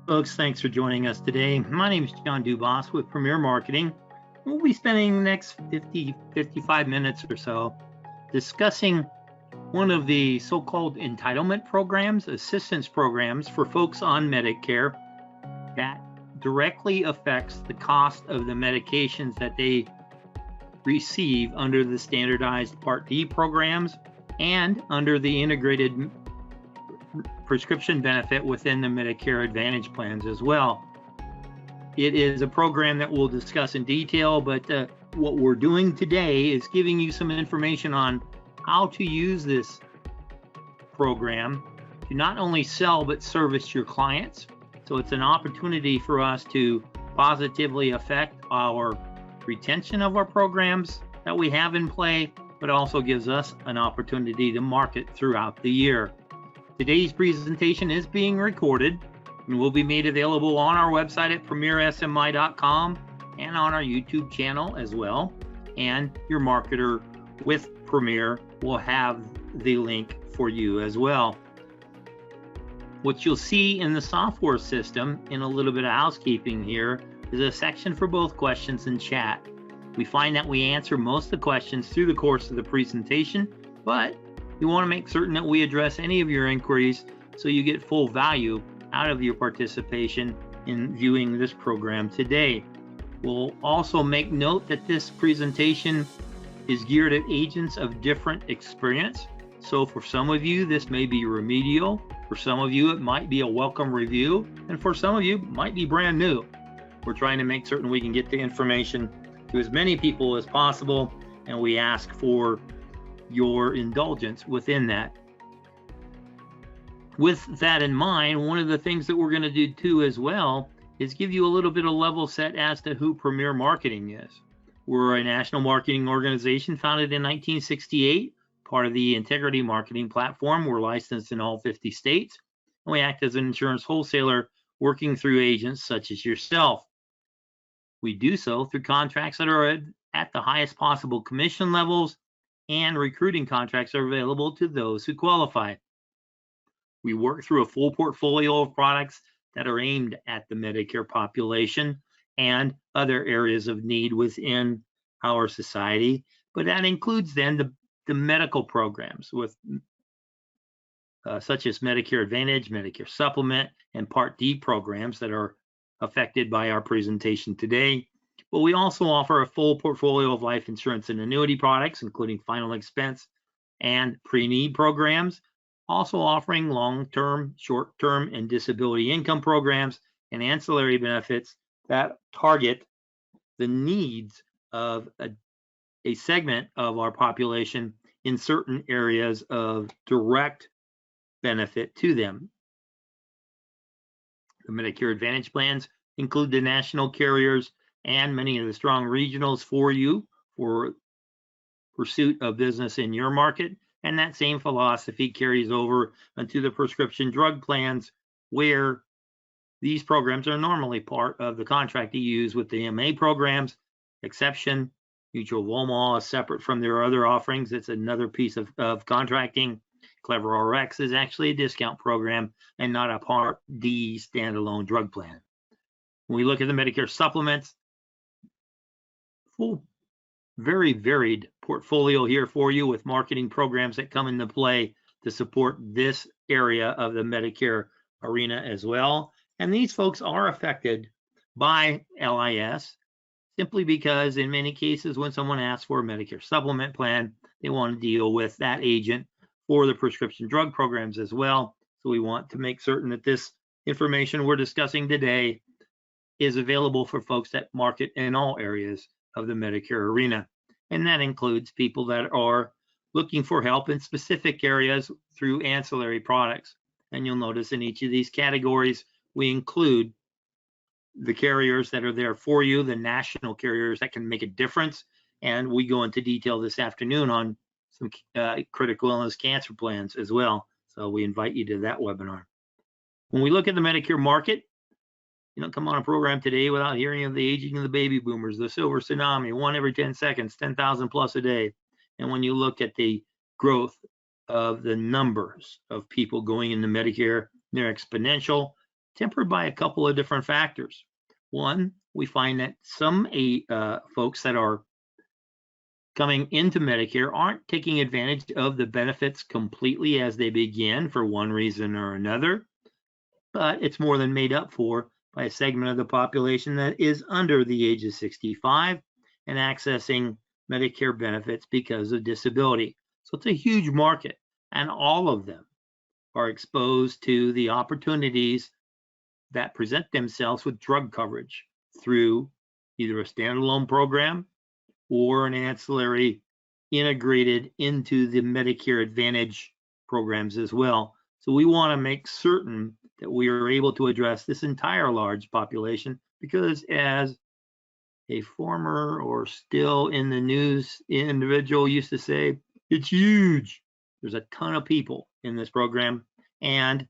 Folks, thanks for joining us today. My name is John Dubas with Premier Marketing. We'll be spending the next 55 minutes or so discussing one of the so-called entitlement programs, assistance programs for folks on Medicare that directly affects the cost of the medications that they receive under the standardized Part D programs and under the integrated prescription benefit within the Medicare Advantage plans as well. It is a program that we'll discuss in detail, but what we're doing today is giving you some information on how to use this program to not only sell but service your clients. So it's an opportunity for us to positively affect our retention of our programs that we have in play, but also gives us an opportunity to market throughout the year. Today's presentation is being recorded and will be made available on our website at premiersmi.com and on our YouTube channel as well. And your marketer with Premier will have the link for you as well. What you'll see in the software system, in a little bit of housekeeping here, is a section for both questions and chat. We find that we answer most of the questions through the course of the presentation, but we want to make certain that we address any of your inquiries so you get full value out of your participation in viewing this program today. We'll also make note that this presentation is geared at agents of different experience. So for some of you, this may be remedial. For some of you, it might be a welcome review. And for some of you, it might be brand new. We're trying to make certain we can get the information to as many people as possible, and we ask for your indulgence within that. With that in mind, one of the things that we're going to do too as well is give you a little bit of level set as to who Premier Marketing is. We're a national marketing organization founded in 1968, part of the Integrity Marketing Platform. We're licensed in all 50 states, and we act as an insurance wholesaler working through agents such as yourself. We do so through contracts that are at the highest possible commission levels, and recruiting contracts are available to those who qualify. We work through a full portfolio of products that are aimed at the Medicare population and other areas of need within our society, but that includes then the medical programs with such as Medicare Advantage, Medicare Supplement, and Part D programs that are affected by our presentation today. But we also offer a full portfolio of life insurance and annuity products, including final expense and pre-need programs, also offering long-term, short-term, and disability income programs and ancillary benefits that target the needs of a segment of our population in certain areas of direct benefit to them. The Medicare Advantage plans include the national carriers and many of the strong regionals for you for pursuit of business in your market. And that same philosophy carries over into the prescription drug plans, where these programs are normally part of the contract you use with the MA programs. Exception, Mutual of Omaha is separate from their other offerings. It's another piece of contracting. CleverRx is actually a discount program and not a Part D standalone drug plan. When we look at the Medicare Supplements, full, very varied portfolio here for you with marketing programs that come into play to support this area of the Medicare arena as well. And these folks are affected by LIS simply because in many cases when someone asks for a Medicare supplement plan, they want to deal with that agent for the prescription drug programs as well. So we want to make certain that this information we're discussing today is available for folks that market in all areas of the Medicare arena. And that includes people that are looking for help in specific areas through ancillary products. And you'll notice in each of these categories, we include the carriers that are there for you, the national carriers that can make a difference. And we go into detail this afternoon on some critical illness cancer plans as well. So we invite you to that webinar. When we look at the Medicare market, you don't come on a program today without hearing of the aging of the baby boomers, the silver tsunami, 1 every 10 seconds, 10,000 plus a day. And when you look at the growth of the numbers of people going into Medicare, they're exponential. tempered by a couple of different factors. One, we find that some folks that are coming into Medicare aren't taking advantage of the benefits completely as they begin for one reason or another, but it's more than made up for by a segment of the population that is under the age of 65 and accessing Medicare benefits because of disability. So it's a huge market, and all of them are exposed to the opportunities that present themselves with drug coverage through either a standalone program or an ancillary integrated into the Medicare Advantage programs as well. So we want to make certain that we are able to address this entire large population, because as a former or still in the news individual used to say, it's huge. There's a ton of people in this program, and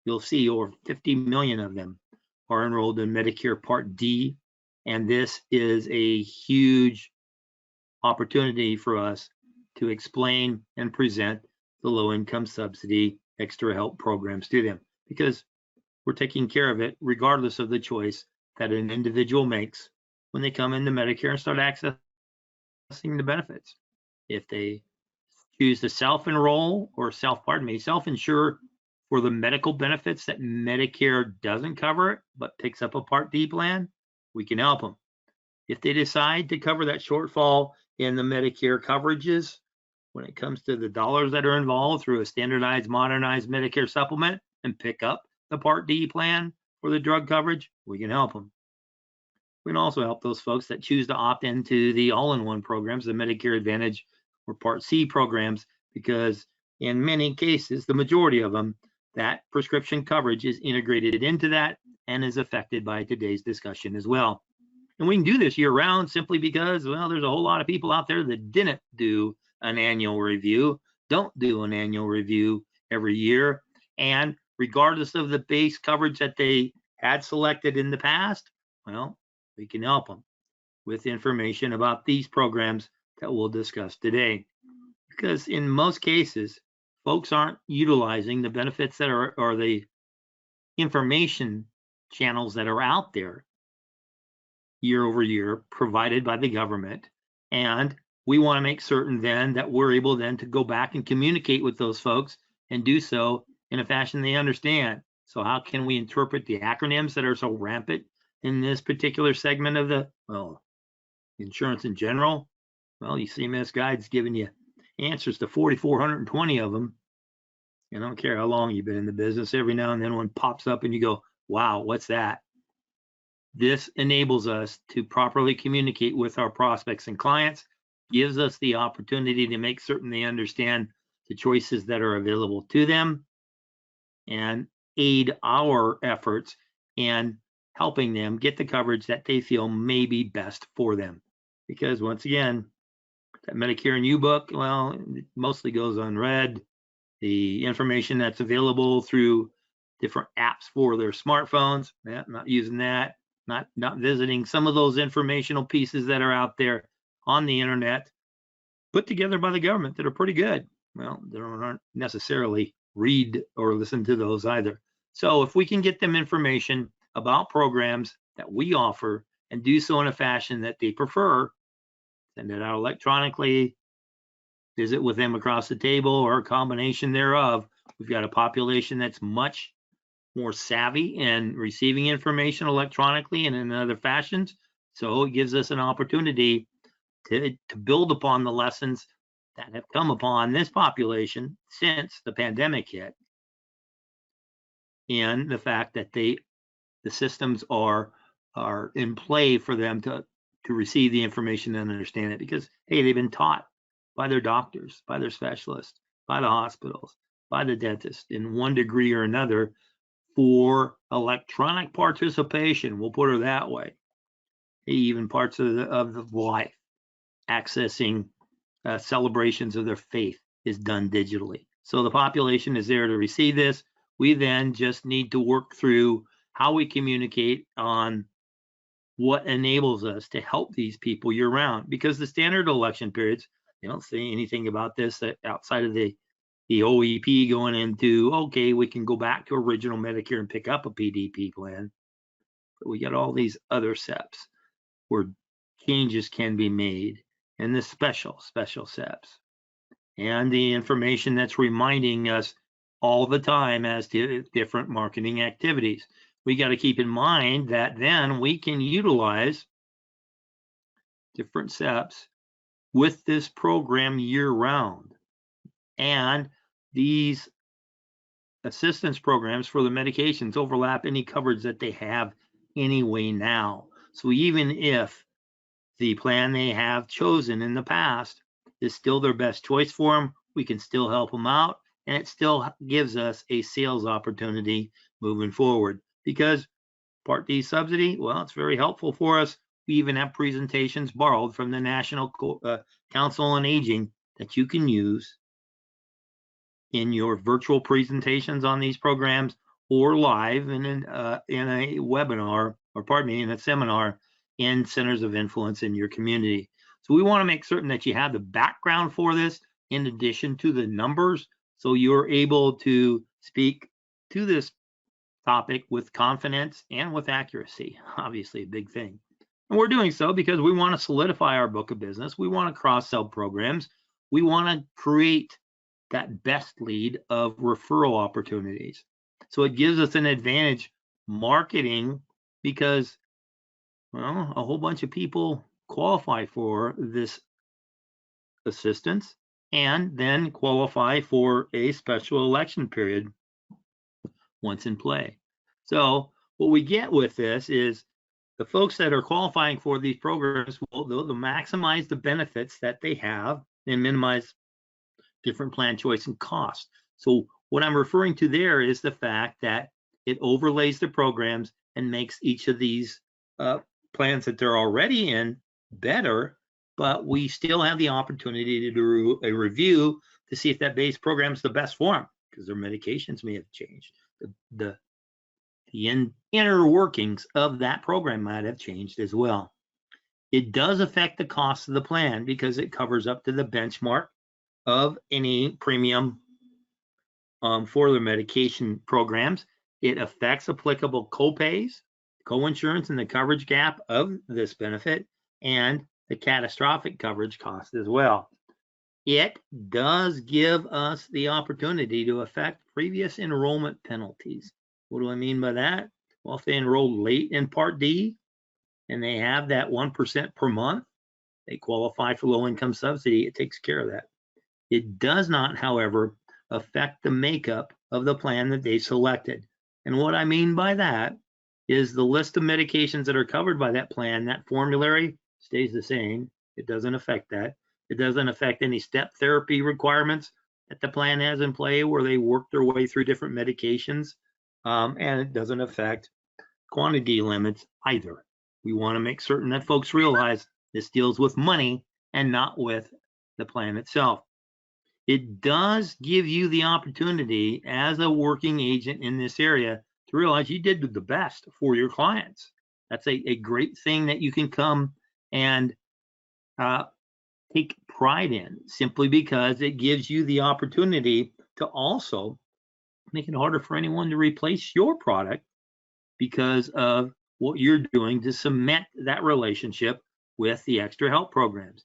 you'll see over 50 million of them are enrolled in Medicare Part D, and this is a huge opportunity for us to explain and present the low-income subsidy extra help programs to them, because we're taking care of it regardless of the choice that an individual makes when they come into Medicare and start accessing the benefits. If they choose to self-enroll or self-insure for the medical benefits that Medicare doesn't cover but picks up a Part D plan, we can help them. If they decide to cover that shortfall in the Medicare coverages, when it comes to the dollars that are involved through a standardized, modernized Medicare supplement and pick up the Part D plan for the drug coverage, we can help them. We can also help those folks that choose to opt into the all-in-one programs, the Medicare Advantage or Part C programs, because in many cases, the majority of them, that prescription coverage is integrated into that and is affected by today's discussion as well. And we can do this year round simply because, well, there's a whole lot of people out there that didn't do an annual review, don't do an annual review every year. And regardless of the base coverage that they had selected in the past, well, we can help them with information about these programs that we'll discuss today. Because in most cases, folks aren't utilizing the benefits that are, or the information channels that are out there year over year provided by the government. And we want to make certain then that we're able then to go back and communicate with those folks and do so in a fashion they understand. So how can we interpret the acronyms that are so rampant in this particular segment of the, well, insurance in general? Well, you see CMS Guide's giving you answers to 4,420 of them. I don't care how long you've been in the business, every now and then one pops up and you go, wow, what's that? This enables us to properly communicate with our prospects and clients, gives us the opportunity to make certain they understand the choices that are available to them, and aid our efforts in helping them get the coverage that they feel may be best for them. Because once again, that Medicare and U book, well, it mostly goes unread. The information that's available through different apps for their smartphones, not using that, not visiting some of those informational pieces that are out there on the internet put together by the government that are pretty good. Well, they don't necessarily read or listen to those either. So if we can get them information about programs that we offer and do so in a fashion that they prefer, send it out electronically, visit with them across the table, or a combination thereof. We've got a population that's much more savvy in receiving information electronically and in other fashions. So it gives us an opportunity to build upon the lessons that have come upon this population since the pandemic hit, and the fact that the systems are in play for them to receive the information and understand it, because hey, they've been taught by their doctors, by their specialists, by the hospitals, by the dentist in one degree or another for electronic participation, we'll put her that way. Even parts of the life, accessing celebrations of their faith is done digitally. So the population is there to receive this. We then just need to work through how we communicate on what enables us to help these people year round, because the standard election periods, they don't say anything about this outside of the the OEP going into, okay, we can go back to original Medicare and pick up a PDP plan. But we got all these other steps where changes can be made, and the special steps, and the information that's reminding us all the time as to different marketing activities. We got to keep in mind that then we can utilize different steps with this program year round. And these assistance programs for the medications overlap any coverage that they have anyway now. So even if the plan they have chosen in the past is still their best choice for them, we can still help them out, and it still gives us a sales opportunity moving forward. Because Part D subsidy, well, it's very helpful for us. We even have presentations borrowed from the National Council on Aging that you can use in your virtual presentations on these programs, or live in a webinar, or pardon me, in a seminar in centers of influence in your community. So we want to make certain that you have the background for this in addition to the numbers, so you're able to speak to this topic with confidence and with accuracy. Obviously a big thing. And we're doing so because we want to solidify our book of business. We want to cross-sell programs. We want to create that best lead of referral opportunities. So it gives us an advantage marketing because, well, a whole bunch of people qualify for this assistance and then qualify for a special election period once in play. So what we get with this is the folks that are qualifying for these programs will maximize the benefits that they have and minimize different plan choice and cost. So what I'm referring to there is the fact that it overlays the programs and makes each of these plans that they're already in better, but we still have the opportunity to do a review to see if that base program is the best for them, because their medications may have changed. The inner workings of that program might have changed as well. It does affect the cost of the plan because it covers up to the benchmark of any premium for the medication programs. It affects applicable copays, coinsurance, and the coverage gap of this benefit, and the catastrophic coverage cost as well. It does give us the opportunity to affect previous enrollment penalties. What do I mean by that? Well, if they enrolled late in Part D and they have that 1% per month, they qualify for low-income subsidy. It takes care of that. It does not, however, affect the makeup of the plan that they selected. And what I mean by that is the list of medications that are covered by that plan, that formulary stays the same. It doesn't affect that. It doesn't affect any step therapy requirements that the plan has in play where they work their way through different medications. And it doesn't affect quantity limits either. We want to make certain that folks realize this deals with money and not with the plan itself. It does give you the opportunity as a working agent in this area to realize you did the best for your clients. That's a great thing that you can come and take pride in, simply because it gives you the opportunity to also make it harder for anyone to replace your product because of what you're doing to cement that relationship with the extra help programs.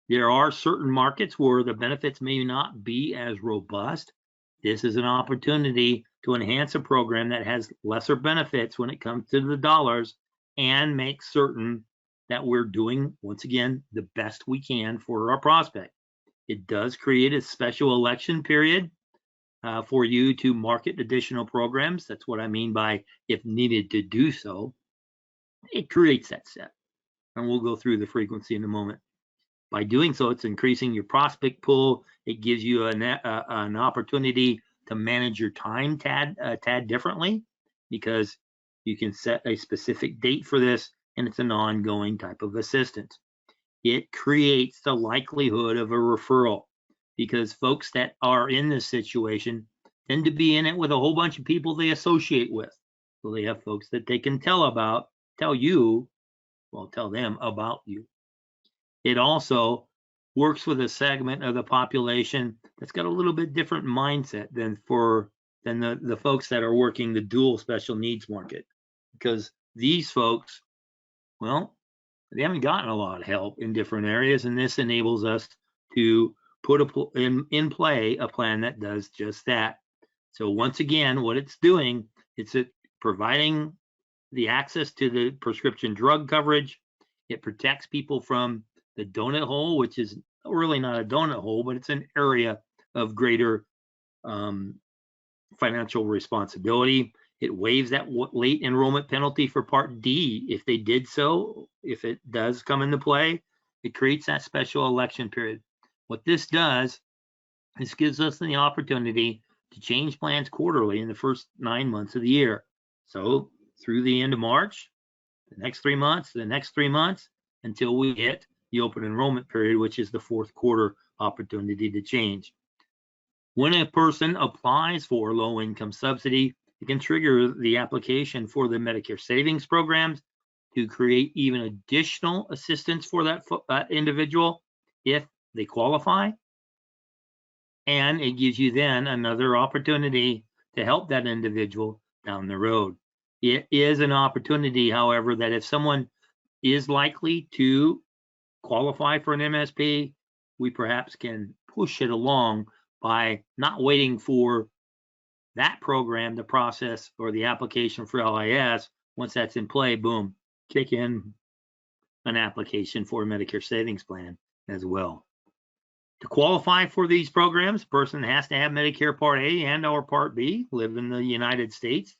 There are certain markets where the benefits may not be as robust. This is an opportunity to enhance a program that has lesser benefits when it comes to the dollars and make certain that we're doing, once again, the best we can for our prospect. It does create a special election period for you to market additional programs. That's what I mean by if needed to do so. It creates that set. And we'll go through the frequency in a moment. By doing so, it's increasing your prospect pool. It gives you an opportunity to manage your time tad differently, because you can set a specific date for this, and it's an ongoing type of assistance. It creates the likelihood of a referral, because folks that are in this situation tend to be in it with a whole bunch of people they associate with. So they have folks that they can tell them about you. It also works with a segment of the population that's got a little bit different mindset than the folks that are working the dual special needs market, because these folks, well, they haven't gotten a lot of help in different areas, and this enables us to put in play a plan that does just that. So once again, what it's doing, it's providing the access to the prescription drug coverage. It protects people from the donut hole, which is really not a donut hole, but it's an area of greater financial responsibility. It waives that late enrollment penalty for Part D if they did so, if it does come into play. It creates that special election period. What this does is gives us the opportunity to change plans quarterly in the first 9 months of the year. So through the end of March, the next 3 months, the next 3 months, until we hit the open enrollment period, which is the fourth quarter opportunity to change. When a person applies for low-income subsidy, it can trigger the application for the Medicare Savings Programs to create even additional assistance for that individual if they qualify. And it gives you then another opportunity to help that individual down the road. It is an opportunity, however, that if someone is likely to qualify for an MSP, we perhaps can push it along by not waiting for that program to process or the application for LIS. Once that's in play, boom, kick in an application for a Medicare Savings Plan as well. To qualify for these programs, a person has to have Medicare Part A and or Part B, live in the United States,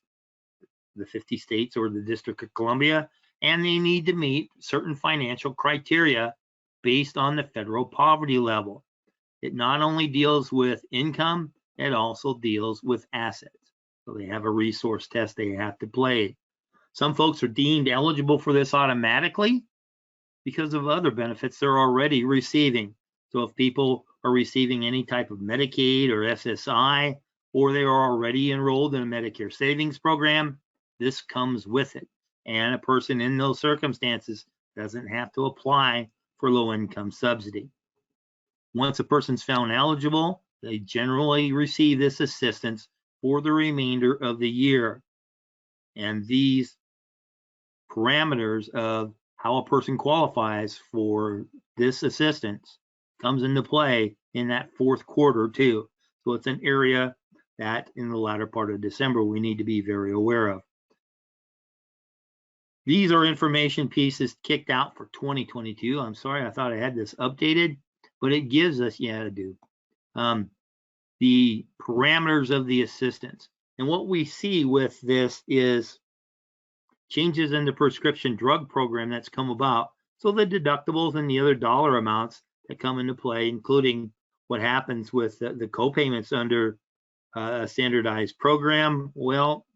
the 50 states or the District of Columbia, and they need to meet certain financial criteria based on the federal poverty level. It not only deals with income, it also deals with assets. So they have a resource test they have to play. Some folks are deemed eligible for this automatically because of other benefits they're already receiving. So if people are receiving any type of Medicaid or SSI, or they are already enrolled in a Medicare Savings Program, this comes with it. And a person in those circumstances doesn't have to apply for low-income subsidy. Once a person's found eligible, they generally receive this assistance for the remainder of the year. And these parameters of how a person qualifies for this assistance comes into play in that fourth quarter too. So it's an area that in the latter part of December we need to be very aware of. These are information pieces kicked out for 2022. I'm sorry, I thought I had this updated, but it gives us, yeah, I do, the parameters of the assistance. And what we see with this is changes in the prescription drug program that's come about. So the deductibles and the other dollar amounts that come into play, including what happens with the co-payments under a standardized program. Well,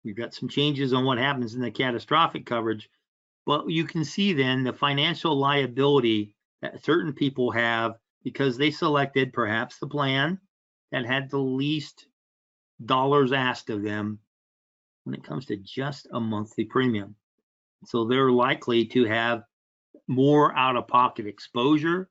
we've got some changes on what happens in the catastrophic coverage, but you can see then the financial liability that certain people have because they selected perhaps the plan that had the least dollars asked of them when it comes to just a monthly premium. So they're likely to have more out-of-pocket exposure,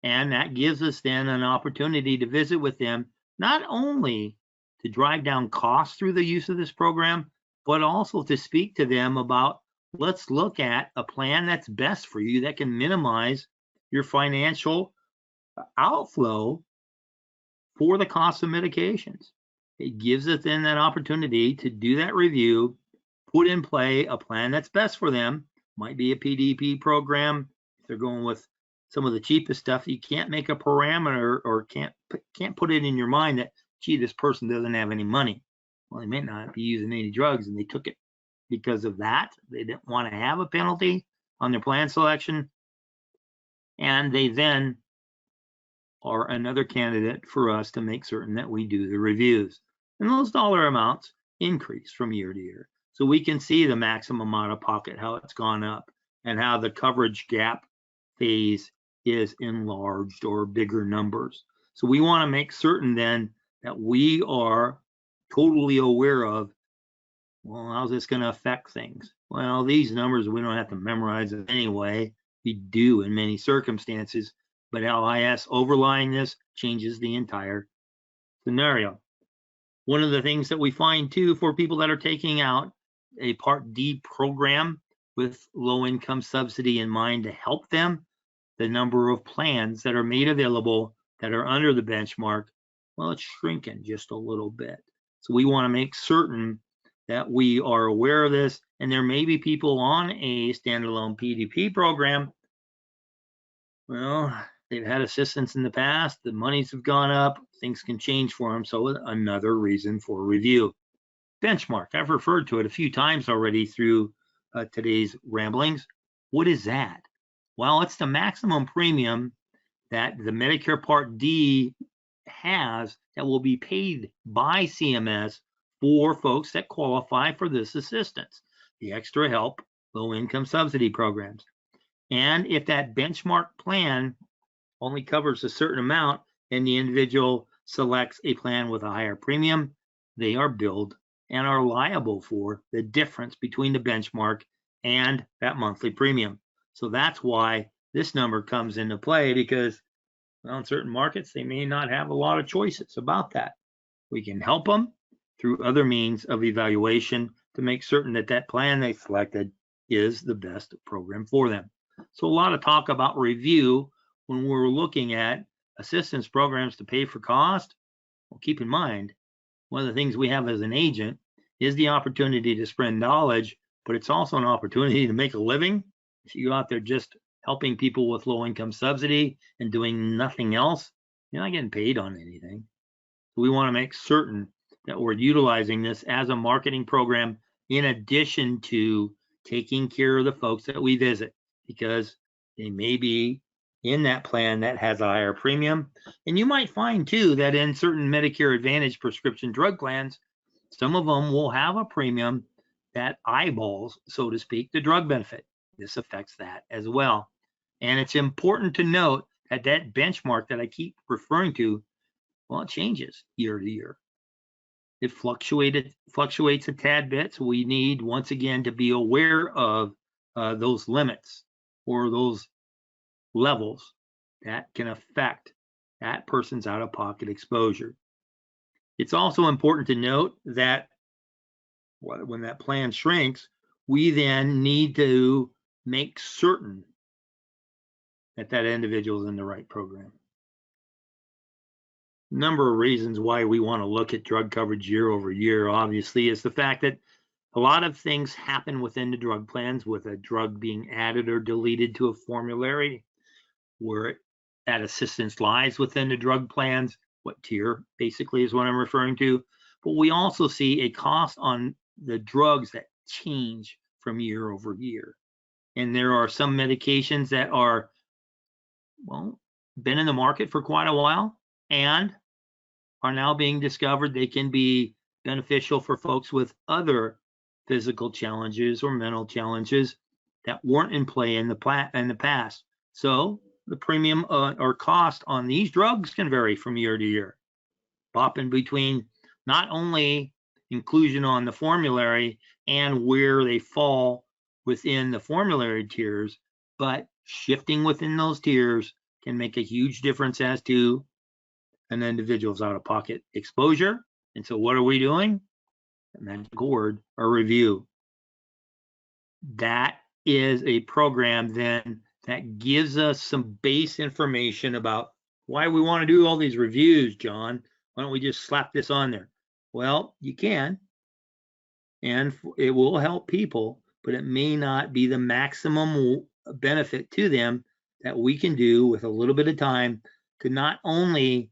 and that gives us then an opportunity to visit with them, not only to drive down costs through the use of this program, but also to speak to them about, let's look at a plan that's best for you that can minimize your financial outflow for the cost of medications. It gives us then that opportunity to do that review, put in play a plan that's best for them. Might be a PDP program. If they're going with some of the cheapest stuff, you can't make a parameter or can't put it in your mind that, gee, this person doesn't have any money. Well, they may not be using any drugs, and they took it because of that. They didn't want to have a penalty on their plan selection, and they then are another candidate for us to make certain that we do the reviews. And those dollar amounts increase from year to year. So we can see the maximum out of pocket, how it's gone up, and how the coverage gap phase is enlarged or bigger numbers. So we want to make certain then that we are totally aware of, well, how's this going to affect things? Well, these numbers we don't have to memorize it anyway. We do in many circumstances, but LIS overlying this changes the entire scenario. One of the things that we find too for people that are taking out a Part D program with low-income subsidy in mind to help them, the number of plans that are made available that are under the benchmark, well, it's shrinking just a little bit. So we want to make certain that we are aware of this, and there may be people on a standalone PDP program. Well, they've had assistance in the past, the monies have gone up, things can change for them, so another reason for review. Benchmark, I've referred to it a few times already through today's ramblings. What is that? Well, it's the maximum premium that the Medicare Part D has that will be paid by CMS for folks that qualify for this assistance, the extra help low-income subsidy programs. And if that benchmark plan only covers a certain amount and the individual selects a plan with a higher premium, they are billed and are liable for the difference between the benchmark and that monthly premium. So that's why this number comes into play, because well, in certain markets, they may not have a lot of choices about that. We can help them through other means of evaluation to make certain that that plan they selected is the best program for them. So a lot of talk about review when we're looking at assistance programs to pay for cost. Well, keep in mind, one of the things we have as an agent is the opportunity to spread knowledge, but it's also an opportunity to make a living. If you go out there just helping people with low-income subsidy and doing nothing else, you're not getting paid on anything. So we want to make certain that we're utilizing this as a marketing program in addition to taking care of the folks that we visit, because they may be in that plan that has a higher premium. And you might find too that in certain Medicare Advantage prescription drug plans, some of them will have a premium that eyeballs, so to speak, the drug benefit. This affects that as well. And it's important to note that that benchmark that I keep referring to, well, it changes year to year. It fluctuates a tad bit. So we need, once again, to be aware of those limits or those levels that can affect that person's out-of-pocket exposure. It's also important to note that when that plan shrinks, we then need to make certain that that individual is in the right program. Number of reasons why we want to look at drug coverage year over year, obviously, is the fact that a lot of things happen within the drug plans with a drug being added or deleted to a formulary, where that assistance lies within the drug plans, what tier basically is what I'm referring to. But we also see a cost on the drugs that change from year over year. And there are some medications that are, well, been in the market for quite a while and are now being discovered they can be beneficial for folks with other physical challenges or mental challenges that weren't in play in the past. So the premium or cost on these drugs can vary from year to year, bopping between not only inclusion on the formulary and where they fall within the formulary tiers, but shifting within those tiers can make a huge difference as to an individual's out-of-pocket exposure. And so what are we doing? The magical word, a review. That is a program then that gives us some base information about why we want to do all these reviews, John. Why don't we just slap this on there? Well, you can, and it will help people, but it may not be the maximum benefit to them that we can do with a little bit of time to not only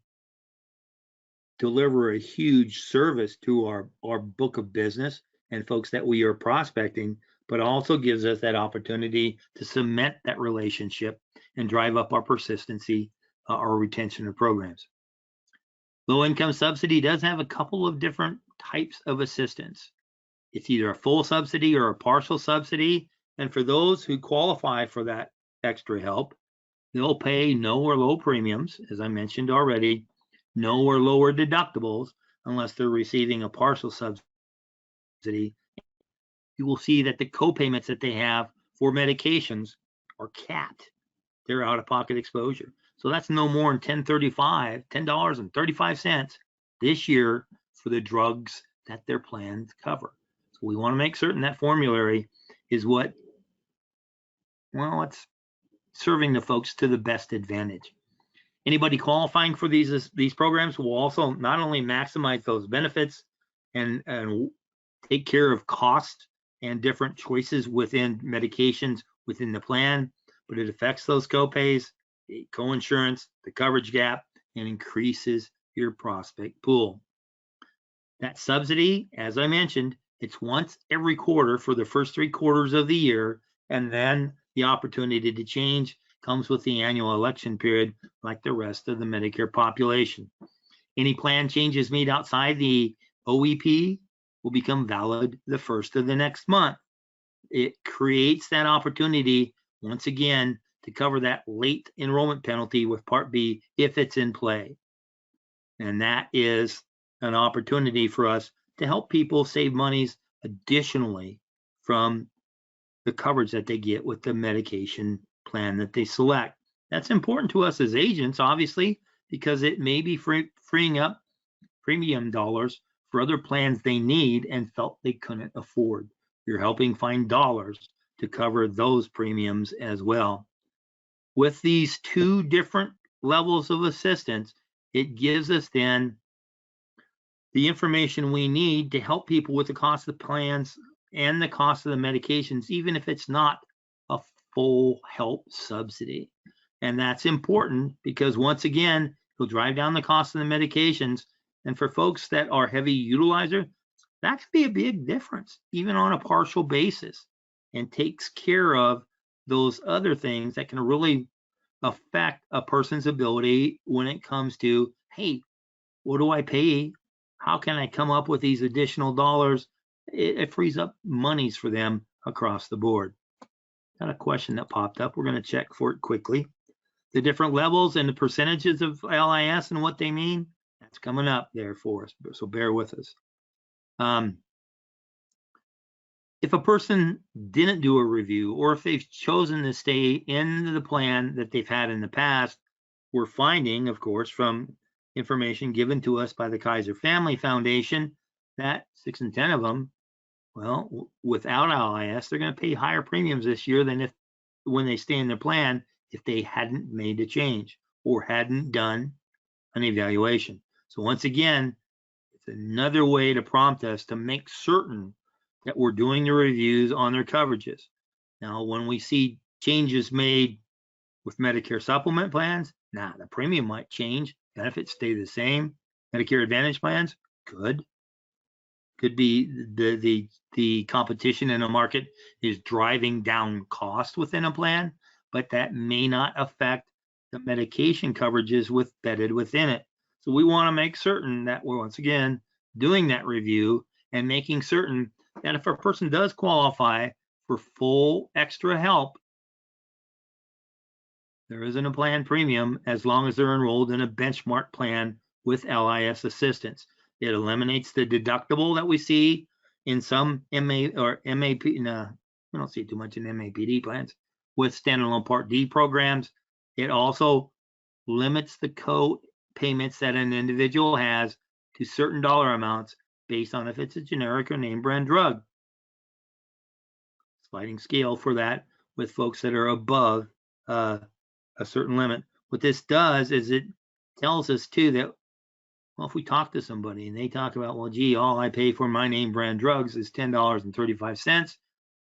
deliver a huge service to our book of business and folks that we are prospecting, but also gives us that opportunity to cement that relationship and drive up our persistency, our retention of programs. Low-income subsidy does have a couple of different types of assistance. It's either a full subsidy or a partial subsidy. And for those who qualify for that extra help, they'll pay no or low premiums, as I mentioned already, no or lower deductibles unless they're receiving a partial subsidy. You will see that the co-payments that they have for medications or capped their out-of-pocket exposure. So that's no more than $10.35 this year for the drugs that their plans cover. So we want to make certain that formulary is what, well, it's serving the folks to the best advantage. Anybody qualifying for these programs will also not only maximize those benefits and take care of cost and different choices within medications within the plan, but it affects those copays, the coinsurance, the coverage gap, and increases your prospect pool. That subsidy, as I mentioned, it's once every quarter for the first 3 quarters of the year, and then the opportunity to change comes with the annual election period, like the rest of the Medicare population. Any plan changes made outside the OEP will become valid the first of the next month. It creates that opportunity, once again, to cover that late enrollment penalty with Part B if it's in play. And that is an opportunity for us to help people save monies additionally from the coverage that they get with the medication plan that they select. That's important to us as agents, obviously, because it may be freeing up premium dollars for other plans they need and felt they couldn't afford. You're helping find dollars to cover those premiums as well. With these 2 different levels of assistance, it gives us then the information we need to help people with the cost of the plans and the cost of the medications, even if it's not a full help subsidy. And that's important because, once again, it'll drive down the cost of the medications. And for folks that are heavy utilizer, that could be a big difference, even on a partial basis, and takes care of those other things that can really affect a person's ability when it comes to, hey, what do I pay? How can I come up with these additional dollars? It frees up monies for them across the board. Got a question that popped up. We're going to check for it quickly. The different levels and the percentages of LIS and what they mean, that's coming up there for us, so bear with us. If a person didn't do a review, or if they've chosen to stay in the plan that they've had in the past, we're finding, of course, from information given to us by the Kaiser Family Foundation, that 6 in 10 of them, well, without LIS, they're going to pay higher premiums this year than if when they stay in their plan if they hadn't made a change or hadn't done an evaluation. So once again, it's another way to prompt us to make certain that we're doing the reviews on their coverages. Now, when we see changes made with Medicare supplement plans, the premium might change, benefits stay the same. Medicare Advantage plans, could be the competition in a market is driving down cost within a plan, but that may not affect the medication coverages embedded within it. So we want to make certain that we're, once again, doing that review and making certain that if a person does qualify for full extra help, there isn't a plan premium as long as they're enrolled in a benchmark plan with LIS assistance. It eliminates the deductible that we see in some MA or MAP. No, we don't see it too much in MAPD plans with standalone Part D programs. It also limits the co-payments that an individual has to certain dollar amounts based on if it's a generic or name brand drug. Sliding scale for that with folks that are above a certain limit. What this does is it tells us too that, well, if we talk to somebody and they talk about, well, gee, all I pay for my name brand drugs is $10.35,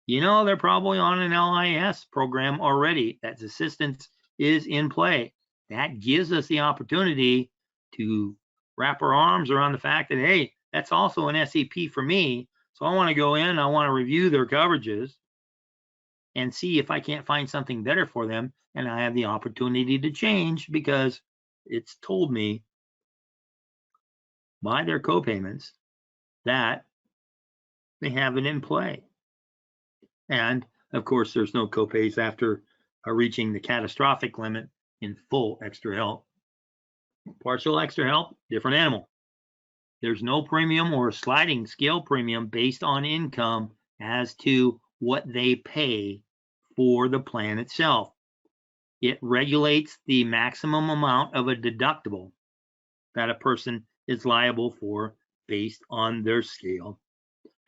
they're probably on an LIS program already. That assistance is in play. That gives us the opportunity to wrap our arms around the fact that, hey, that's also an SEP for me. So I want to go in, I want to review their coverages and see if I can't find something better for them. And I have the opportunity to change because it's told me by their copayments that they have it in play. And of course, there's no copays after reaching the catastrophic limit in full extra help. Partial extra help, different animal. There's no premium or sliding scale premium based on income as to what they pay for the plan itself. It regulates the maximum amount of a deductible that a person is liable for based on their scale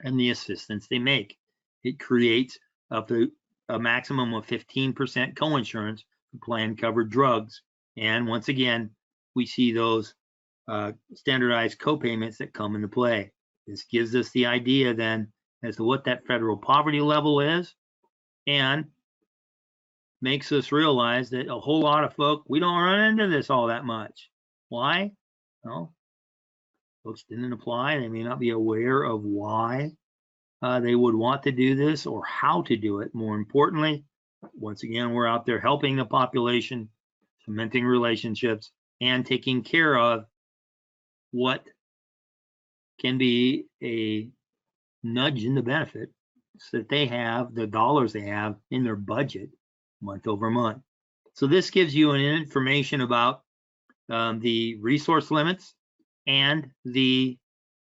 and the assistance they make. It creates up to a maximum of 15% coinsurance for plan covered drugs. And once again, we see those standardized copayments that come into play. This gives us the idea then as to what that federal poverty level is, and makes us realize that a whole lot of folk, we don't run into this all that much. Why? Well, folks didn't apply. They may not be aware of why they would want to do this or how to do it. More importantly, once again, we're out there helping the population, cementing relationships, and taking care of what can be a nudge in the benefit so that they have the dollars they have in their budget month over month. So this gives you an information about the resource limits and the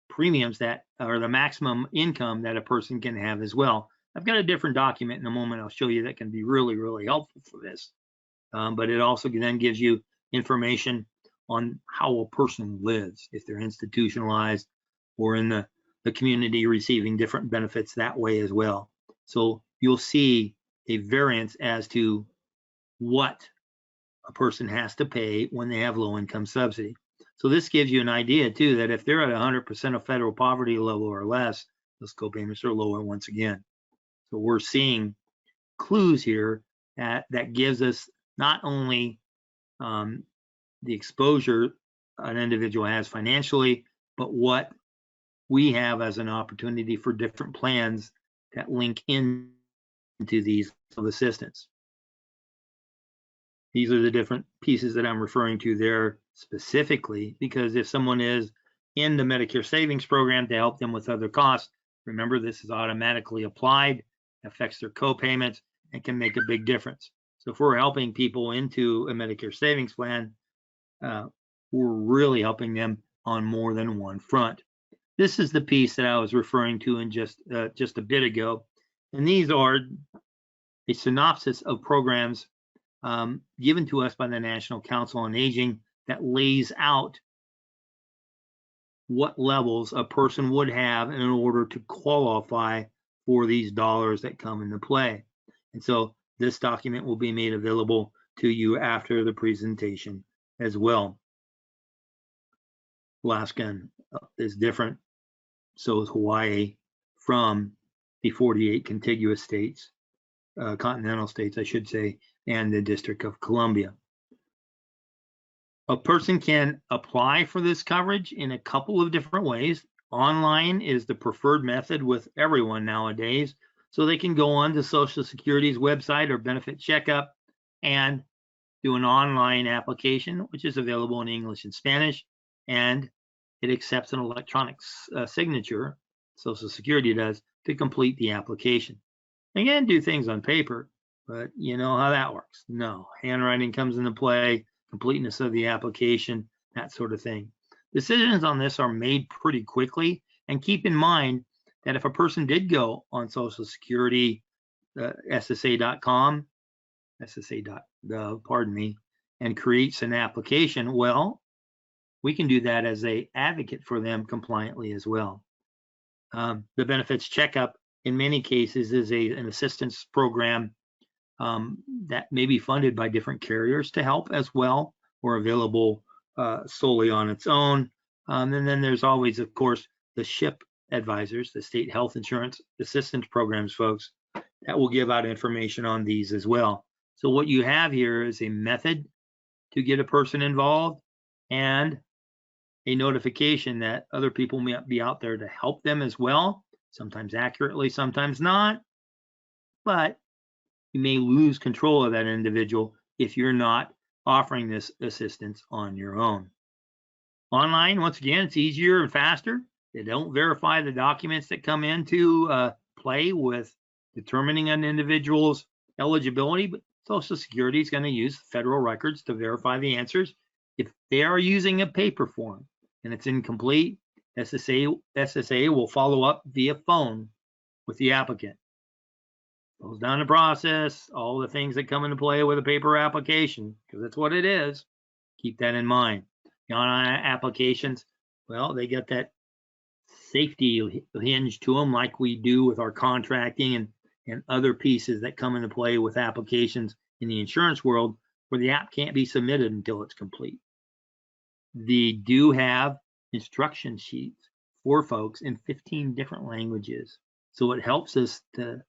premiums that are the maximum income that a person can have as well. I've got a different document in a moment I'll show you that can be really, really helpful for this. But it also then gives you information on how a person lives, if they're institutionalized or in the community receiving different benefits that way as well. So you'll see a variance as to what a person has to pay when they have low income subsidy. So this gives you an idea too that if they're at 100% of federal poverty level or less, those copayments are lower once again. So we're seeing clues here that gives us not only the exposure an individual has financially, but what we have as an opportunity for different plans that link into these of assistance. These are the different pieces that I'm referring to there specifically, because if someone is in the Medicare Savings Program to help them with other costs, remember this is automatically applied, affects their co-payments, and can make a big difference. So if we're helping people into a Medicare Savings Plan, we're really helping them on more than one front. This is the piece that I was referring to in just a bit ago, and these are a synopsis of programs given to us by the National Council on Aging that lays out what levels a person would have in order to qualify for these dollars that come into play. And so this document will be made available to you after the presentation as well. Alaska is different, so is Hawaii from the 48 contiguous states, continental states, I should say, and the District of Columbia. A person can apply for this coverage in a couple of different ways. Online is the preferred method with everyone nowadays, so they can go on to Social Security's website or benefit checkup and do an online application, which is available in English and Spanish, and it accepts an electronic signature, Social Security does, to complete the application. Again, do things on paper, but you know how that works. No, handwriting comes into play, completeness of the application, that sort of thing. Decisions on this are made pretty quickly, and keep in mind that if a person did go on Social Security, SSA.com, SSA.gov, pardon me, and creates an application, well, we can do that as an advocate for them compliantly as well. The benefits checkup in many cases is an assistance program that may be funded by different carriers to help as well, or available solely on its own. And then there's always, of course, the SHIP advisors, the state health insurance assistance programs folks, that will give out information on these as well. So what you have here is a method to get a person involved and a notification that other people may be out there to help them as well, sometimes accurately, sometimes not, but you may lose control of that individual if you're not offering this assistance on your own. Online, once again, it's easier and faster. They don't verify the documents that come into play with determining an individual's eligibility, but Social Security is going to use federal records to verify the answers. If they are using a paper form and it's incomplete, SSA will follow up via phone with the applicant. Goes down the process, all the things that come into play with a paper application, because that's what it is. Keep that in mind. The online applications, well, they get that safety hinge to them like we do with our contracting and other pieces that come into play with applications in the insurance world, where the app can't be submitted until it's complete. They do have instruction sheets for folks in 15 different languages. So it helps us to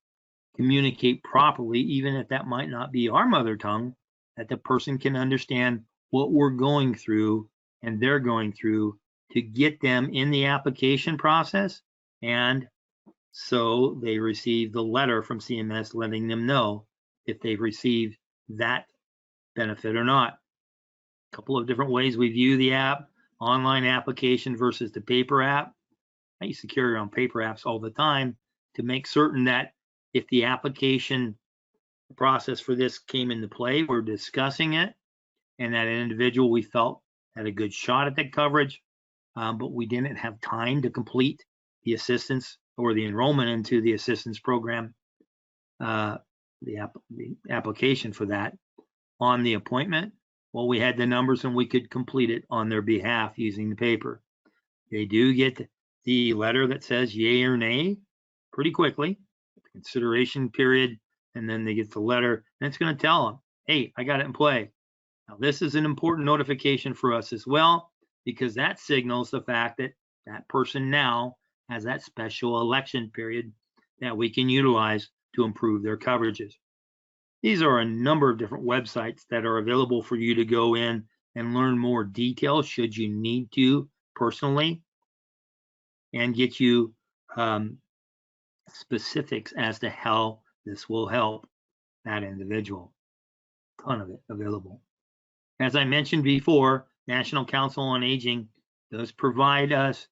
communicate properly, even if that might not be our mother tongue, that the person can understand what we're going through and they're going through to get them in the application process. And so they receive the letter from CMS letting them know if they've received that benefit or not. A couple of different ways we view the app: online application versus the paper app. I used to carry around paper apps all the time to make certain that if the application process for this came into play, we're discussing it, and that an individual we felt had a good shot at that coverage, but we didn't have time to complete the assistance or the enrollment into the assistance program, the application for that on the appointment. Well, we had the numbers and we could complete it on their behalf using the paper. They do get the letter that says yay or nay pretty quickly, consideration period, and then they get the letter, and it's going to tell them, hey, I got it in play. Now, this is an important notification for us as well, because that signals the fact that that person now has that special election period that we can utilize to improve their coverages. These are a number of different websites that are available for you to go in and learn more details should you need to personally, and get you specifics as to how this will help that individual. Ton of it available. As I mentioned before, National Council on Aging does provide us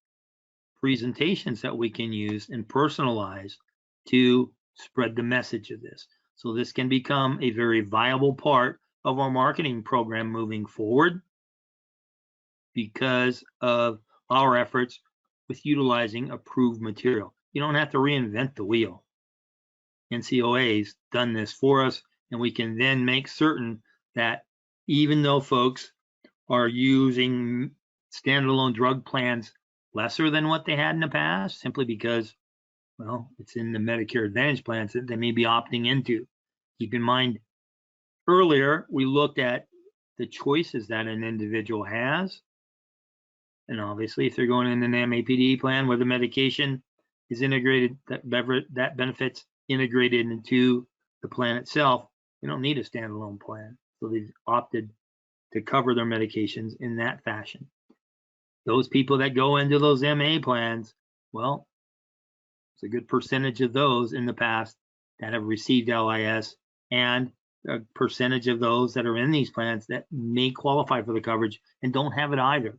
presentations that we can use and personalize to spread the message of this. So this can become a very viable part of our marketing program moving forward because of our efforts with utilizing approved material. You don't have to reinvent the wheel. NCOA's done this for us, and we can then make certain that even though folks are using standalone drug plans lesser than what they had in the past, simply because, well, it's in the Medicare Advantage plans that they may be opting into. Keep in mind, earlier we looked at the choices that an individual has. And obviously, if they're going in an MAPD plan where the medication is integrated, that benefits integrated into the plan itself, they don't need a standalone plan. So they've opted to cover their medications in that fashion. Those people that go into those MA plans, well, it's a good percentage of those in the past that have received LIS, and a percentage of those that are in these plans that may qualify for the coverage and don't have it either.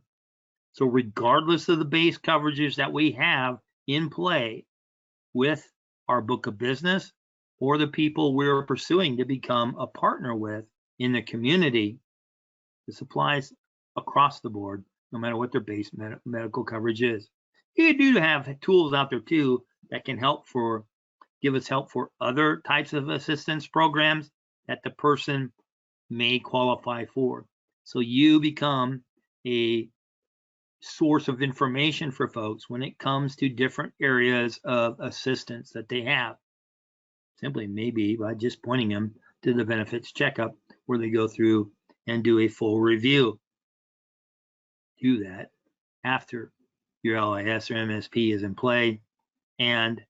So regardless of the base coverages that we have in play with our book of business or the people we're pursuing to become a partner with in the community, this applies across the board, no matter what their base medical coverage is. You do have tools out there too that can give us help for other types of assistance programs that the person may qualify for. So you become a source of information for folks when it comes to different areas of assistance that they have. Simply maybe by just pointing them to the benefits checkup where they go through and do a full review. Do that after your LIS or MSP is in play, and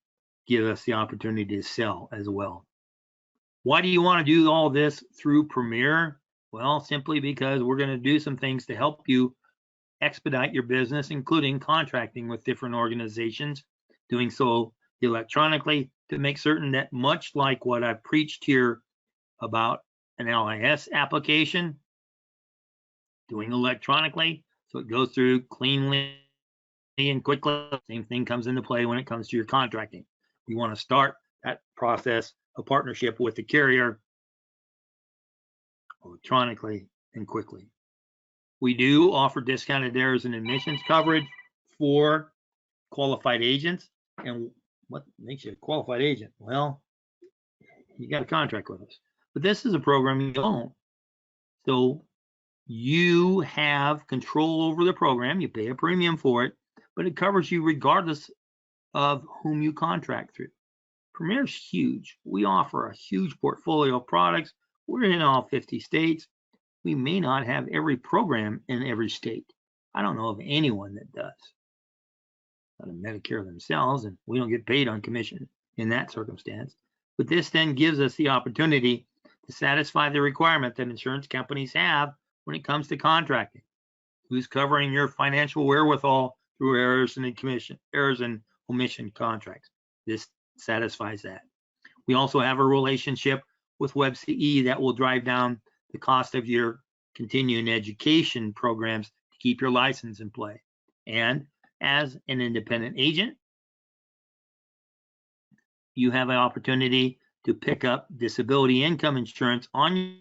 give us the opportunity to sell as well. Why do you want to do all this through Premier? Well, simply because we're going to do some things to help you expedite your business, including contracting with different organizations, doing so electronically to make certain that, much like what I've preached here about an LIS application, doing electronically, so it goes through cleanly and quickly. Same thing comes into play when it comes to your contracting. We want to start that process of partnership with the carrier electronically and quickly. We do offer discounted errors and admissions coverage for qualified agents. And what makes you a qualified agent? Well, You got a contract with us. But this is a program you own. So you have control over the program. You pay a premium for it, but it covers you regardless of whom you contract through. Premier's huge. We offer a huge portfolio of products. We're in all 50 states. We may not have every program in every state. I don't know of anyone that does. Not in Medicare themselves, and we don't get paid on commission in that circumstance. But this then gives us the opportunity to satisfy the requirement that insurance companies have when it comes to contracting. Who's covering your financial wherewithal through errors and omission contracts? This satisfies that. We also have a relationship with WebCE that will drive down the cost of your continuing education programs to keep your license in play. And as an independent agent, you have an opportunity to pick up disability income insurance on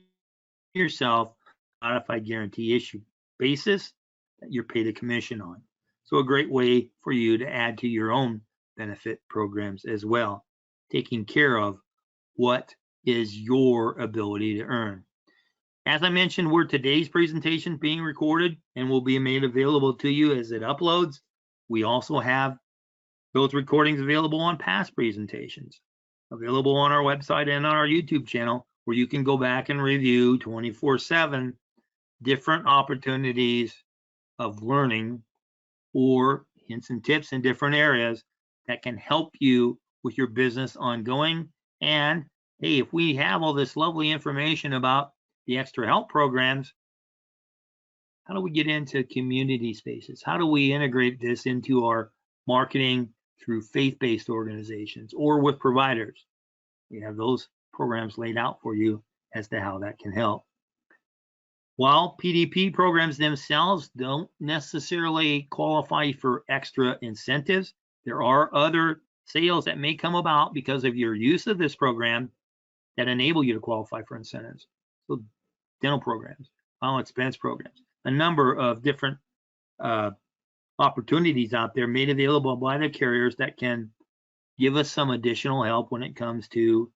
yourself, modified guarantee issue basis that you're paid a commission on. So a great way for you to add to your own benefit programs as well, taking care of what is your ability to earn. As I mentioned, today's presentation being recorded and will be made available to you as it uploads. We also have those recordings available on past presentations, available on our website and on our YouTube channel, where you can go back and review 24/7 different opportunities of learning or hints and tips in different areas that can help you with your business ongoing. And hey, if we have all this lovely information about the extra help programs, how do we get into community spaces? How do we integrate this into our marketing through faith-based organizations or with providers? We have those programs laid out for you as to how that can help. While PDP programs themselves don't necessarily qualify for extra incentives, there are other sales that may come about because of your use of this program that enable you to qualify for incentives. So dental programs, final expense programs, a number of different opportunities out there made available by the carriers that can give us some additional help when it comes to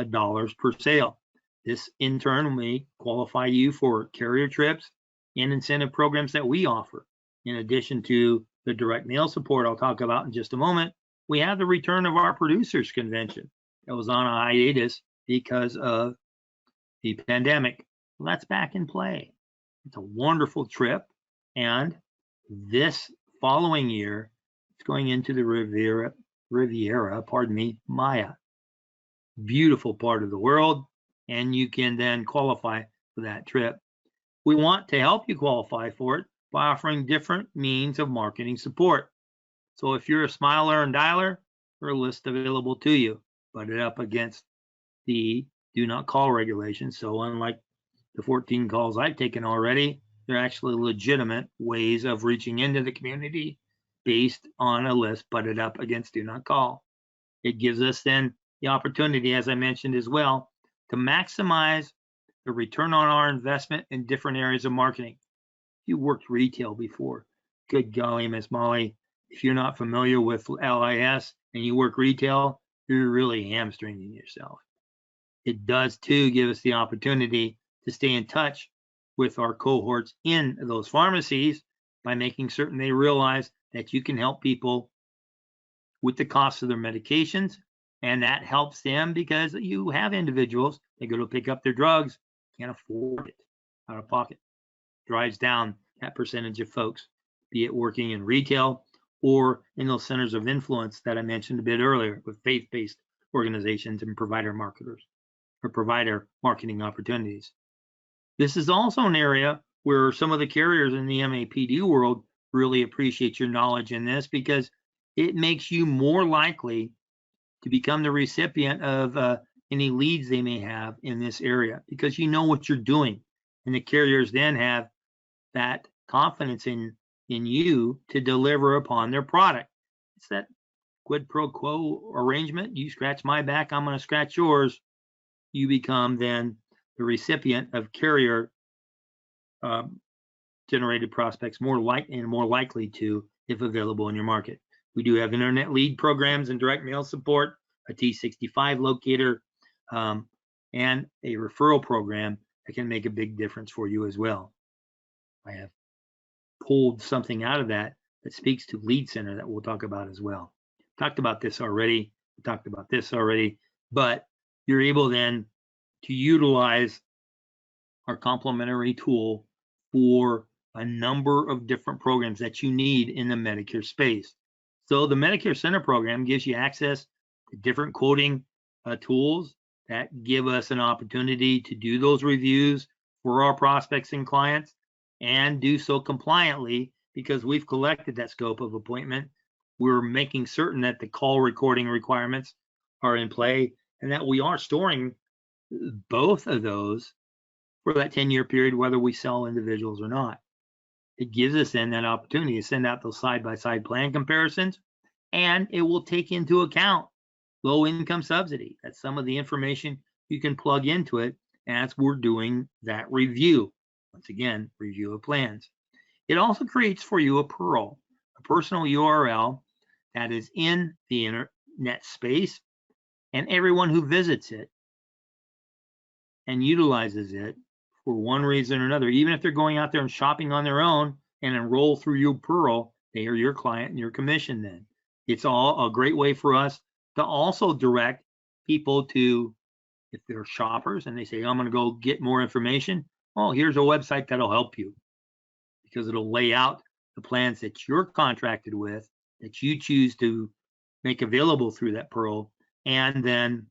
dollars per sale. This in turn may qualify you for carrier trips and incentive programs that we offer. In addition to the direct mail support I'll talk about in just a moment, we have the return of our producers convention that was on a hiatus because of the pandemic. Well, that's back in play. It's a wonderful trip, and this following year it's going into the Riviera, Maya. Beautiful part of the world, and you can then qualify for that trip. We want to help you qualify for it by offering different means of marketing support. So if you're a smiler and dialer, there are a list available to you, but it up against the do not call regulations. So unlike the 14 calls I've taken already, they're actually legitimate ways of reaching into the community based on a list butted up against do not call. It gives us then the opportunity, as I mentioned as well, to maximize the return on our investment in different areas of marketing. You worked retail before. Good golly, Miss Molly, if you're not familiar with LIS and you work retail, you're really hamstringing yourself. It does too give us the opportunity to stay in touch with our cohorts in those pharmacies by making certain they realize that you can help people with the cost of their medications, and that helps them because you have individuals that go to pick up their drugs, can't afford it out of pocket. Drives down that percentage of folks, be it working in retail or in those centers of influence that I mentioned a bit earlier with faith-based organizations and provider marketers or provider marketing opportunities. This is also an area where some of the carriers in the MAPD world really appreciate your knowledge in this because it makes you more likely to become the recipient of any leads they may have in this area because you know what you're doing. And the carriers then have that confidence in you to deliver upon their product. It's that quid pro quo arrangement. You scratch my back, I'm going to scratch yours. You become then the recipient of carrier generated prospects more likely to if available in your market. We do have internet lead programs and direct mail support, a T65 locator, and a referral program that can make a big difference for you as well. I have pulled something out of that speaks to LeadCENTER that we'll talk about as well. Talked about this already. We talked about this already, but you're able then to utilize our complementary tool for a number of different programs that you need in the Medicare space. So the Medicare Center program gives you access to different quoting tools that give us an opportunity to do those reviews for our prospects and clients and do so compliantly because we've collected that scope of appointment. We're making certain that the call recording requirements are in play and that we are storing both of those for that 10-year period, whether we sell individuals or not. It gives us then that opportunity to send out those side-by-side plan comparisons, and it will take into account low-income subsidy. That's some of the information you can plug into it as we're doing that review. Once again, review of plans. It also creates for you a PURL, a personal URL that is in the internet space, and everyone who visits it and utilizes it for one reason or another, even if they're going out there and shopping on their own and enroll through your PURL, they are your client and your commission then. It's all a great way for us to also direct people to, if they're shoppers and they say, I'm going to go get more information, well, here's a website that'll help you because it'll lay out the plans that you're contracted with, that you choose to make available through that PURL, and then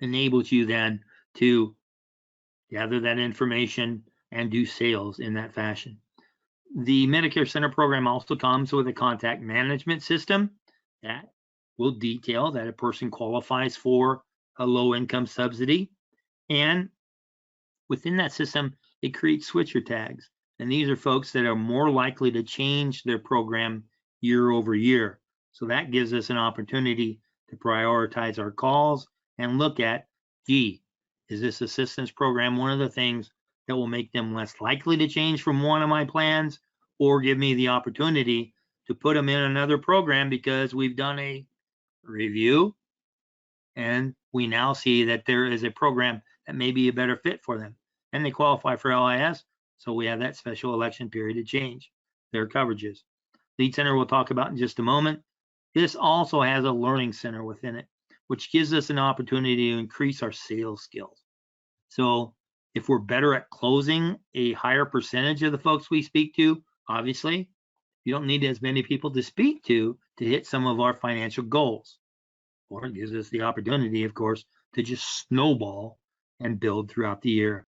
enables you then to gather that information and do sales in that fashion. The Medicare Center program also comes with a contact management system that will detail that a person qualifies for a low-income subsidy. And within that system, it creates switcher tags. And these are folks that are more likely to change their program year over year. So that gives us an opportunity to prioritize our calls and look at, gee, is this assistance program one of the things that will make them less likely to change from one of my plans, or give me the opportunity to put them in another program because we've done a review and we now see that there is a program that may be a better fit for them and they qualify for LIS, so we have that special election period to change their coverages. LeadCENTER we'll talk about in just a moment. This also has a learning center within it, which gives us an opportunity to increase our sales skills. So if we're better at closing a higher percentage of the folks we speak to, obviously, you don't need as many people to speak to hit some of our financial goals. Or it gives us the opportunity, of course, to just snowball and build throughout the year.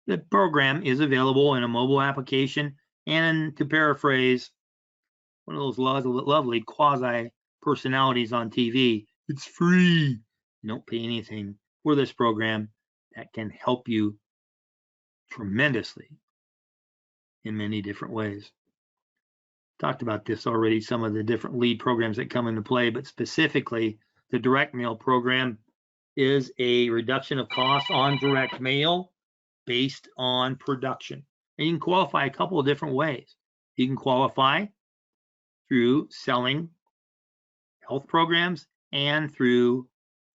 The program is available in a mobile application, and to paraphrase one of those lovely quasi personalities on TV, it's free. You don't pay anything for this program that can help you tremendously in many different ways. Talked about this already, some of the different lead programs that come into play, but specifically the direct mail program is a reduction of costs on direct mail based on production. And you can qualify a couple of different ways. You can qualify through selling health programs and through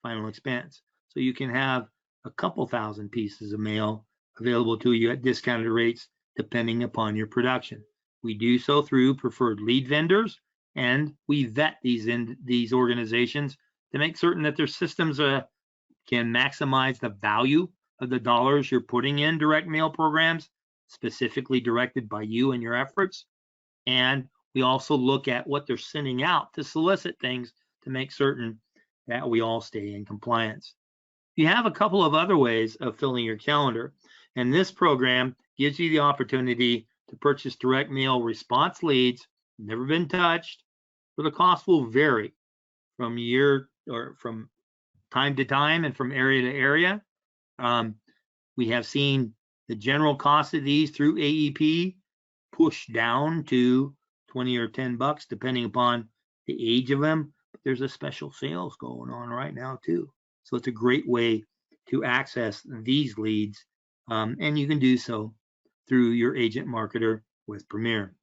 final expense. So you can have a couple thousand pieces of mail available to you at discounted rates depending upon your production. We do so through preferred lead vendors, and we vet these organizations to make certain that their systems can maximize the value of the dollars you're putting in direct mail programs, specifically directed by you and your efforts. And we also look at what they're sending out to solicit things to make certain that we all stay in compliance. You have a couple of other ways of filling your calendar, and this program gives you the opportunity to purchase direct mail response leads, never been touched, where the cost will vary from year or from time to time and from area to area. We have seen the general cost of these through AEP push down to 20 or 10 bucks, depending upon the age of them. But there's a special sales going on right now too. So it's a great way to access these leads. And you can do so through your agent marketer with Premier.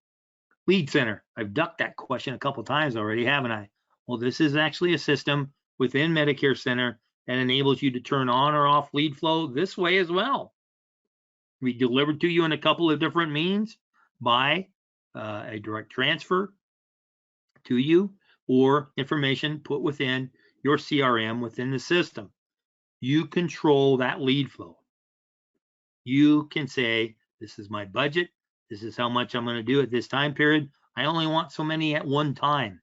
LeadCENTER, I've ducked that question a couple times already, haven't I? Well, this is actually a system within Medicare Center that enables you to turn on or off lead flow this way as well. We deliver to you in a couple of different means, by a direct transfer to you or information put within your CRM within the system. You control that lead flow. You can say, this is my budget. This is how much I'm going to do at this time period. I only want so many at one time.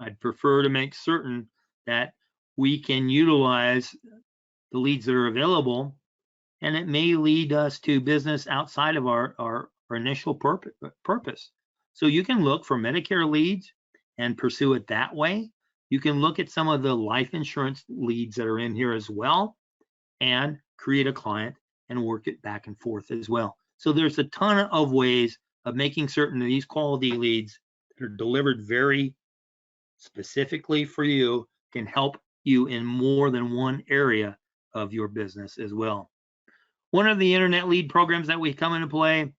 I'd prefer to make certain that we can utilize the leads that are available, and it may lead us to business outside of our initial purpose. So you can look for Medicare leads and pursue it that way. You can look at some of the life insurance leads that are in here as well and create a client and work it back and forth as well. So there's a ton of ways of making certain that these quality leads that are delivered very specifically for you can help you in more than one area of your business as well. One of the internet lead programs that we come into play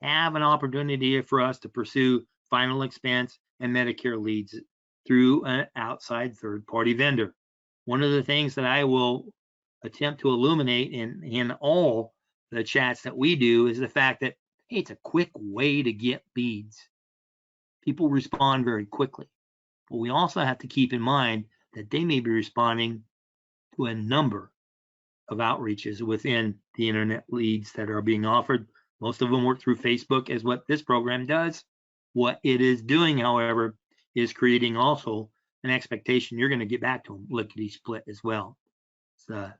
have an opportunity for us to pursue final expense and Medicare leads through an outside third-party vendor. One of the things that I will attempt to illuminate in all the chats that we do is the fact that, hey, it's a quick way to get leads. People respond very quickly, but we also have to keep in mind that they may be responding to a number of outreaches within the internet leads that are being offered. Most of them work through Facebook, as what this program does. What it is doing, however, is creating also an expectation you're going to get back to them lickety split as well. So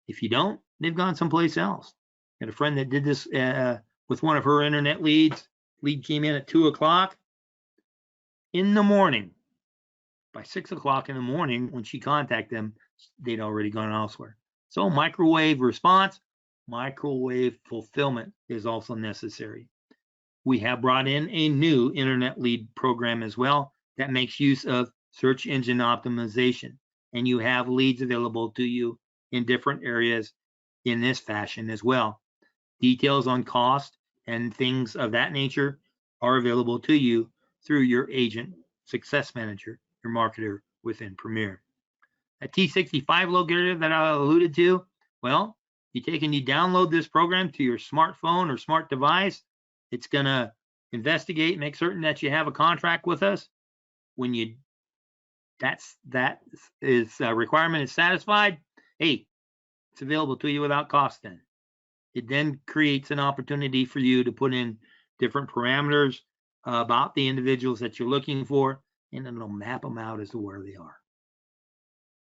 if you don't, they've gone someplace else. Got a friend that did this with one of her internet leads. Lead came in at 2 o'clock in the morning. By 6 o'clock in the morning, when she contacted them, they'd already gone elsewhere. So microwave response, microwave fulfillment is also necessary. We have brought in a new internet lead program as well that makes use of search engine optimization, and you have leads available to you in different areas in this fashion as well. Details on cost and things of that nature are available to you through your agent success manager, your marketer within Premier. A T65 locator that I alluded to, well, you take and you download this program to your smartphone or smart device. It's going to investigate, make certain that you have a contract with us. When you that is requirement is satisfied, hey, it's available to you without cost. Then it then creates an opportunity for you to put in different parameters about the individuals that you're looking for, and then it'll map them out as to where they are.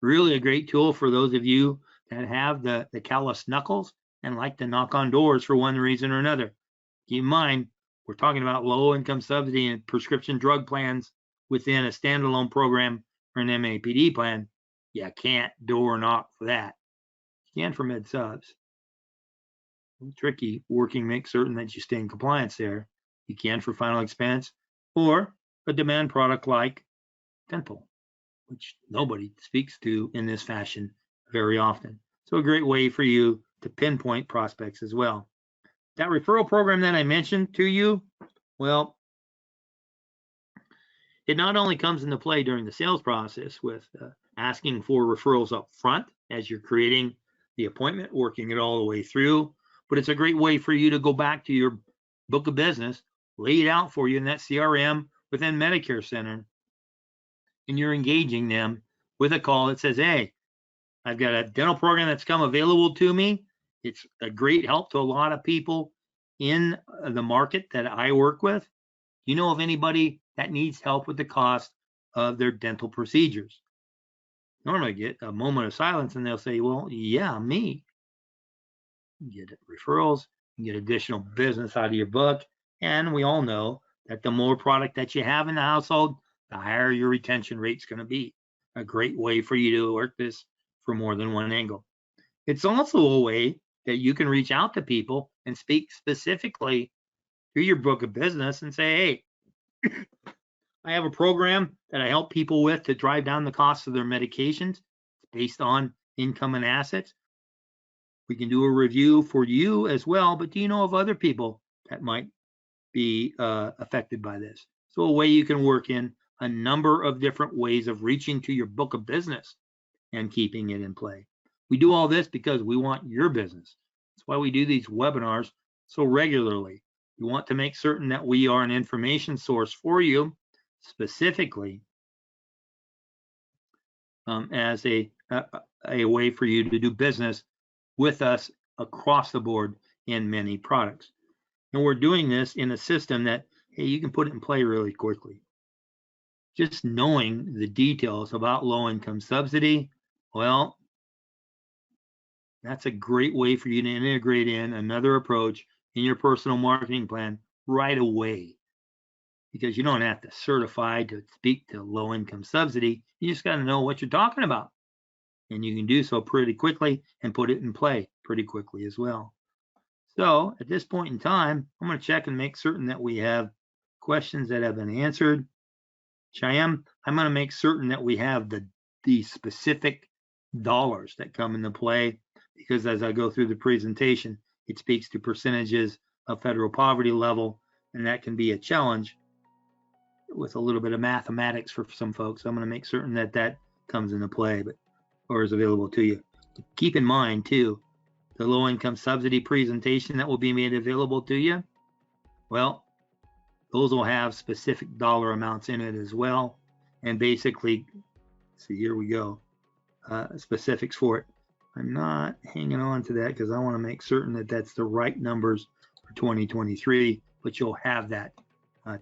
Really a great tool for those of you that have the callous knuckles and like to knock on doors for one reason or another. Keep in mind, we're talking about low-income subsidy and prescription drug plans within a standalone program or an MAPD plan. You can't door knock for that. You can for med subs. Tricky working, make certain that you stay in compliance there. You can for final expense or a demand product like dental, which nobody speaks to in this fashion very often. So a great way for you to pinpoint prospects as well. That referral program that I mentioned to you, well, it not only comes into play during the sales process with asking for referrals up front as you're creating the appointment, working it all the way through, but it's a great way for you to go back to your book of business, lay it out for you in that CRM within Medicare Center, and you're engaging them with a call that says, hey, I've got a dental program that's come available to me. It's a great help to a lot of people in the market that I work with. Do you know of anybody that needs help with the cost of their dental procedures? Normally I get a moment of silence and they'll say, well, yeah, me. You get referrals, you get additional business out of your book. And we all know that the more product that you have in the household, the higher your retention rate's going to be. A great way for you to work this from more than one angle. It's also a way that you can reach out to people and speak specifically to your book of business and say, hey, I have a program that I help people with to drive down the cost of their medications. It's based on income and assets. We can do a review for you as well, but do you know of other people that might be affected by this? So a way you can work in a number of different ways of reaching to your book of business and keeping it in play. We do all this because we want your business. That's why we do these webinars so regularly. We want to make certain that we are an information source for you, specifically as a way for you to do business with us across the board in many products. And we're doing this in a system that, hey, you can put it in play really quickly. Just knowing the details about low-income subsidy, well, that's a great way for you to integrate in another approach in your personal marketing plan right away, because you don't have to certify to speak to low-income subsidy. You just got to know what you're talking about, and you can do so pretty quickly and put it in play pretty quickly as well. So at this point in time, I'm going to check and make certain that we have questions that have been answered. Cheyenne, I'm going to make certain that we have the specific dollars that come into play, because as I go through the presentation, it speaks to percentages of federal poverty level, and that can be a challenge with a little bit of mathematics for some folks. I'm going to make certain that that comes into play, or is available to you. Keep in mind too, the low-income subsidy presentation that will be made available to you, well, those will have specific dollar amounts in it as well. And basically, see, here we go, specifics for it. I'm not hanging on to that because I want to make certain that that's the right numbers for 2023, but you'll have that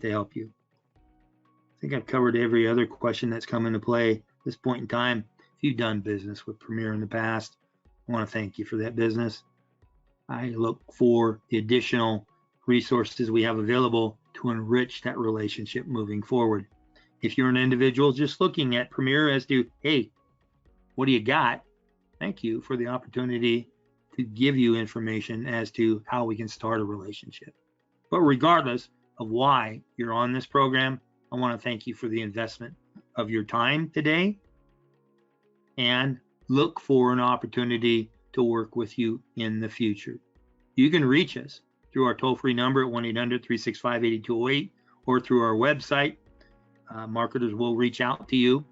to help you. I think I've covered every other question that's come into play at this point in time. If you've done business with Premier in the past, I want to thank you for that business. I look for the additional resources we have available to enrich that relationship moving forward. If you're an individual just looking at Premier as to, hey, what do you got? Thank you for the opportunity to give you information as to how we can start a relationship. But regardless of why you're on this program, I want to thank you for the investment of your time today, and look for an opportunity to work with you in the future. You can reach us through our toll-free number at 1-800-365-8208 or through our website. Marketers will reach out to you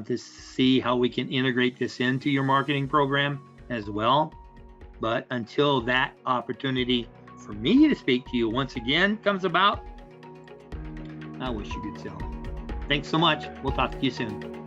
to see how we can integrate this into your marketing program as well. But until that opportunity for me to speak to you once again comes about, I wish you good selling. Thanks so much. We'll talk to you soon.